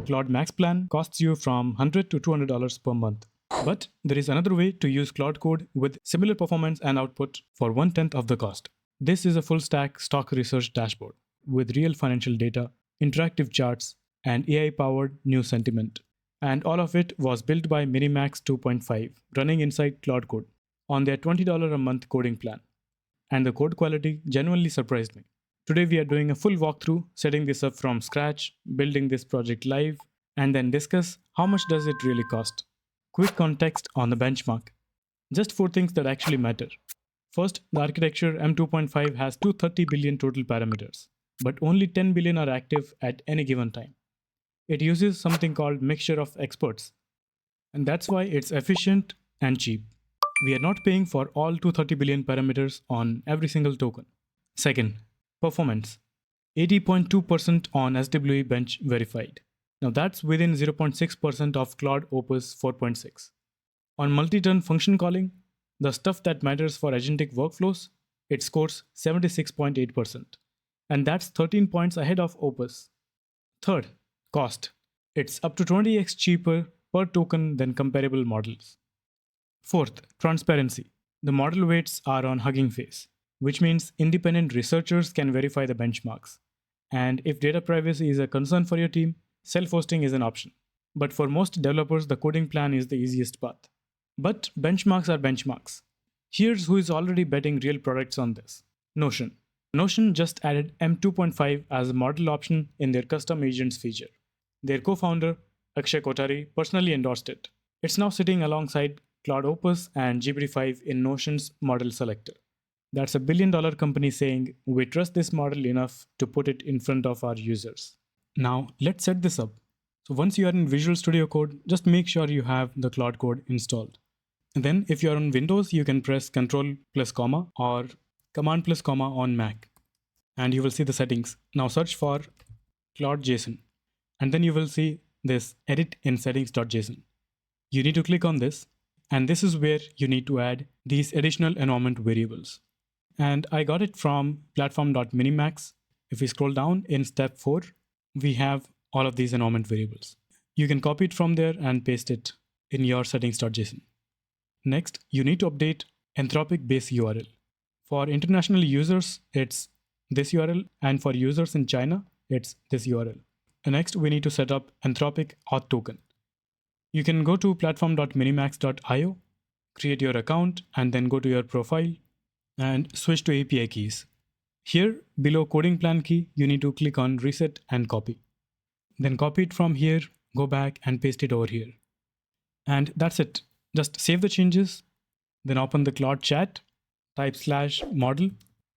Claude Max Plan costs you from $100 to $200 per month. But there is another way to use Claude Code with similar performance and output for 1/10 of the cost. This is a full stack stock research dashboard with real financial data, interactive charts, and AI powered news sentiment. And all of it was built by MiniMax 2.5 running inside Claude Code on their $20 a month coding plan. And the code quality genuinely surprised me. Today we are doing a full walkthrough, setting this up from scratch, building this project live, and then discuss how much does it really cost. Quick context on the benchmark. Just 4 things that actually matter. First, the architecture M2.5 has 230 billion total parameters, but only 10 billion are active at any given time. It uses something called mixture of experts, and that's why it's efficient and cheap. We are not paying for all 230 billion parameters on every single token. Second, performance. 80.2% on SWE-Bench Verified. Now that's within 0.6% of Claude Opus 4.6. On multi-turn function calling, the stuff that matters for agentic workflows, it scores 76.8%. And that's 13 points ahead of Opus. Third, cost. It's up to 20x cheaper per token than comparable models. Fourth, transparency. The model weights are on Hugging Face, which means independent researchers can verify the benchmarks. And if data privacy is a concern for your team, self-hosting is an option. But for most developers, the coding plan is the easiest path. But benchmarks are benchmarks. Here's who is already betting real products on this. Notion. Notion just added M2.5 as a model option in their custom agents feature. Their co-founder, Akshay Kothari, personally endorsed it. It's now sitting alongside Claude Opus and GPT-5 in Notion's model selector. That's a billion-dollar company saying, we trust this model enough to put it in front of our users. Now, let's set this up. So once you are in Visual Studio Code, just make sure you have the Claude Code installed. And then if you are on Windows, you can press Ctrl plus comma or Command plus comma on Mac. And you will see the settings. Now search for Claude JSON. And then you will see this edit in settings.json. You need to click on this. And this is where you need to add these additional environment variables. And I got it from platform.minimax. If we scroll down in step 4, we have all of these environment variables. You can copy it from there and paste it in your settings.json. Next, you need to update Anthropic base URL. For international users, it's this URL, and for users in China, it's this URL. And next, we need to set up Anthropic auth token. You can go to platform.minimax.io, create your account, and then go to your profile and switch to API keys. Here, below coding plan key, you need to click on reset and copy. Then copy it from here, go back and paste it over here. And that's it. Just save the changes, then open the Claude chat, type /model,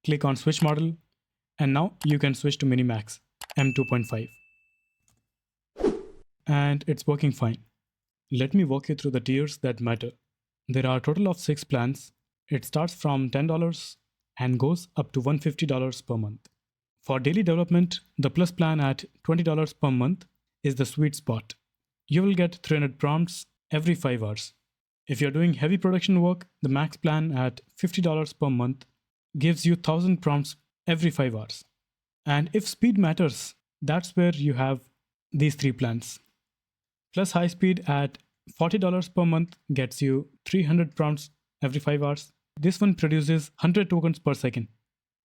click on switch model, and now you can switch to MiniMax M2.5. And it's working fine. Let me walk you through the tiers that matter. There are a total of 6 plans. It starts from $10 and goes up to $150 per month. For daily development, the Plus plan at $20 per month is the sweet spot. You will get 300 prompts every 5 hours. If you're doing heavy production work, the Max plan at $50 per month gives you 1000 prompts every 5 hours. And if speed matters, that's where you have these 3 plans. Plus high speed at $40 per month gets you 300 prompts every 5 hours. This one produces 100 tokens per second,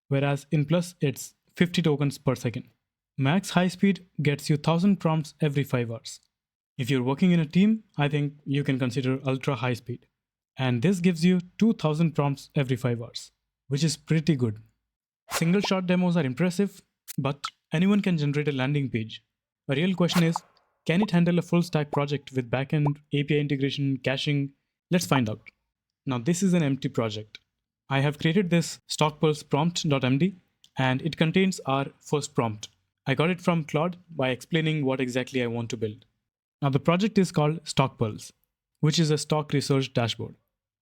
whereas in Plus it's 50 tokens per second. Max high speed gets you 1000 prompts every 5 hours. If you're working in a team, I think you can consider ultra high speed. And this gives you 2000 prompts every 5 hours, which is pretty good. Single shot demos are impressive, but anyone can generate a landing page. A real question is, can it handle a full stack project with backend, API integration, caching? Let's find out. Now this is an empty project. I have created this StockPulse prompt.md and it contains our first prompt. I got it from Claude by explaining what exactly I want to build. Now the project is called StockPulse, which is a stock research dashboard.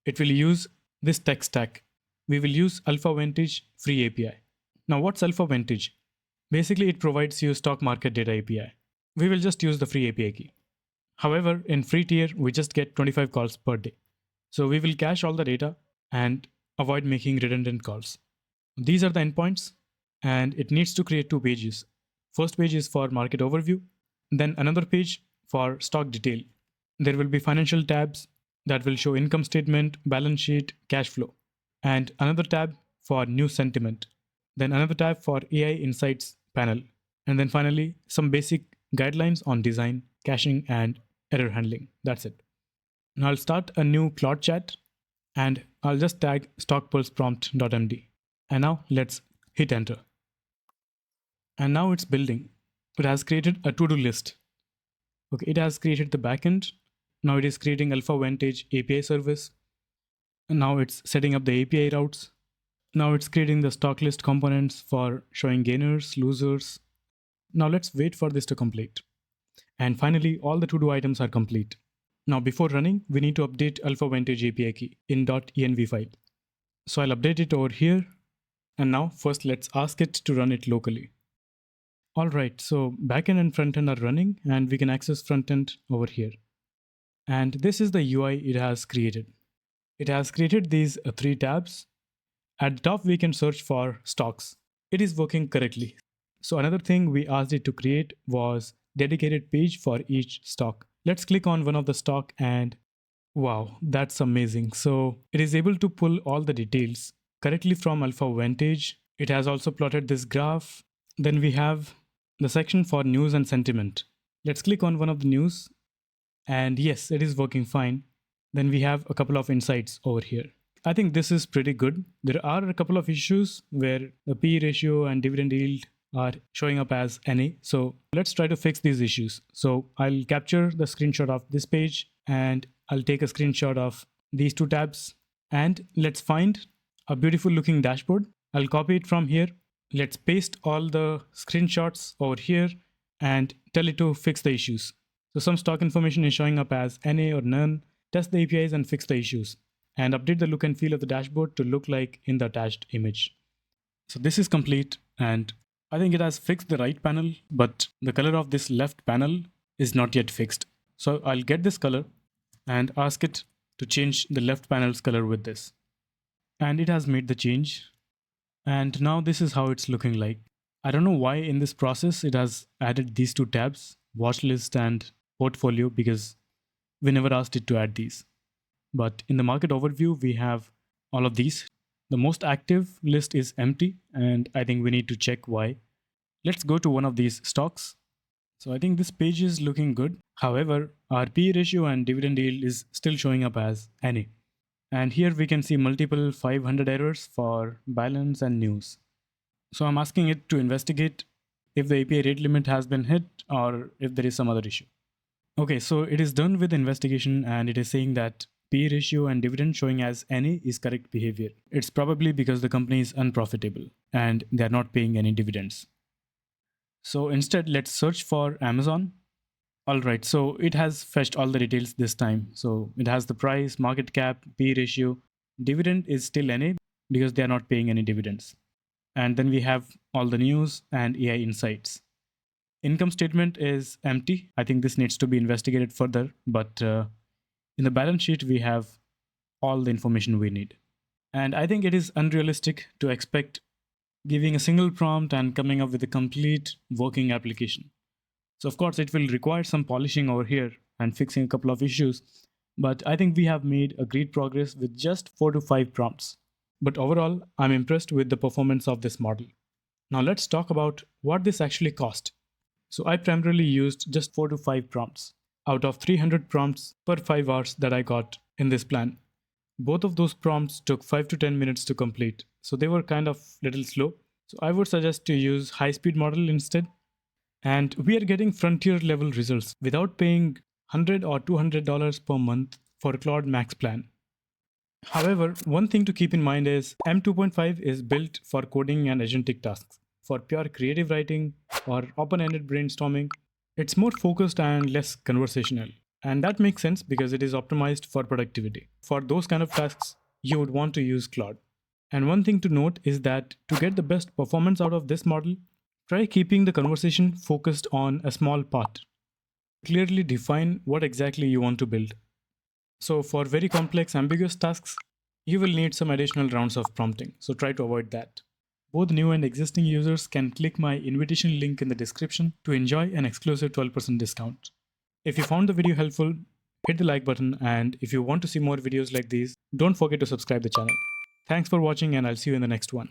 It will use this tech stack. We will use Alpha Vantage free API. Now what's Alpha Vantage? Basically it provides you stock market data API. We will just use the free API key. However, in free tier, we just get 25 calls per day. So we will cache all the data and avoid making redundant calls. These are the endpoints, and it needs to create 2 pages. First page is for market overview. Then another page for stock detail. There will be financial tabs that will show income statement, balance sheet, cash flow, and another tab for news sentiment. Then another tab for AI insights panel. And then finally, some basic guidelines on design, caching, and error handling. That's it. Now I'll start a new Claude chat and I'll just tag StockPulse prompt.md. And now let's hit enter. And now it's building. It has created a to-do list. Okay, it has created the backend. Now it is creating Alpha Vantage API service. And now it's setting up the API routes. Now it's creating the stock list components for showing gainers, losers. Now let's wait for this to complete. And finally, all the to-do items are complete. Now before running, we need to update Alpha Vantage API key in .env file. So I'll update it over here. And now first let's ask it to run it locally. All right, so backend and frontend are running and we can access frontend over here. And this is the UI it has created. It has created these 3 tabs. At the top, we can search for stocks. It is working correctly. So another thing we asked it to create was dedicated page for each stock. Let's click on one of the stock and wow, that's amazing. So it is able to pull all the details correctly from Alpha Vantage. It has also plotted this graph. Then we have the section for news and sentiment. Let's click on one of the news and yes, it is working fine. Then we have a couple of insights over here. I think this is pretty good. There are a couple of issues where the PE ratio and dividend yield are showing up as NA. So let's try to fix these issues. So I'll capture the screenshot of this page and I'll take a screenshot of these 2 tabs and let's find a beautiful looking dashboard. I'll copy it from here. Let's paste all the screenshots over here and tell it to fix the issues. So some stock information is showing up as NA or none. Test the APIs and fix the issues. And update the look and feel of the dashboard to look like in the attached image. So this is complete and I think it has fixed the right panel, but the color of this left panel is not yet fixed. So I'll get this color and ask it to change the left panel's color with this. And it has made the change. And now this is how it's looking like. I don't know why in this process it has added these 2 tabs, watch list and portfolio, because we never asked it to add these. But in the market overview, we have all of these. The most active list is empty, and I think we need to check why. Let's go to one of these stocks. So I think this page is looking good. However, our PE ratio and dividend yield is still showing up as NA. And here we can see multiple 500 errors for balance and news. So I'm asking it to investigate if the API rate limit has been hit or if there is some other issue. Okay, so it is done with the investigation and it is saying that PE ratio and dividend showing as NA is correct behavior. It's probably because the company is unprofitable and they are not paying any dividends. So instead, let's search for Amazon. All right, so it has fetched all the details this time. So it has the price, market cap, PE ratio. Dividend is still NA because they are not paying any dividends. And then we have all the news and AI insights. Income statement is empty. I think this needs to be investigated further, but in the balance sheet, we have all the information we need. And I think it is unrealistic to expect giving a single prompt and coming up with a complete working application. So of course, it will require some polishing over here and fixing a couple of issues. But I think we have made a great progress with just 4 to 5 prompts. But overall, I'm impressed with the performance of this model. Now let's talk about what this actually cost. So I primarily used just 4 to 5 prompts out of 300 prompts per 5 hours that I got in this plan. Both of those prompts took 5 to 10 minutes to complete, so they were kind of little slow. So I would suggest to use high-speed model instead. And we are getting frontier level results without paying $100 or $200 per month for Claude Max plan. However, one thing to keep in mind is M2.5 is built for coding and agentic tasks. For pure creative writing or open-ended brainstorming, it's more focused and less conversational. And that makes sense because it is optimized for productivity. For those kind of tasks, you would want to use Claude. And one thing to note is that to get the best performance out of this model, try keeping the conversation focused on a small part. Clearly define what exactly you want to build. So for very complex, ambiguous tasks, you will need some additional rounds of prompting. So try to avoid that. Both new and existing users can click my invitation link in the description to enjoy an exclusive 12% discount. If you found the video helpful, hit the like button, and if you want to see more videos like these, don't forget to subscribe the channel. Thanks for watching, and I'll see you in the next one.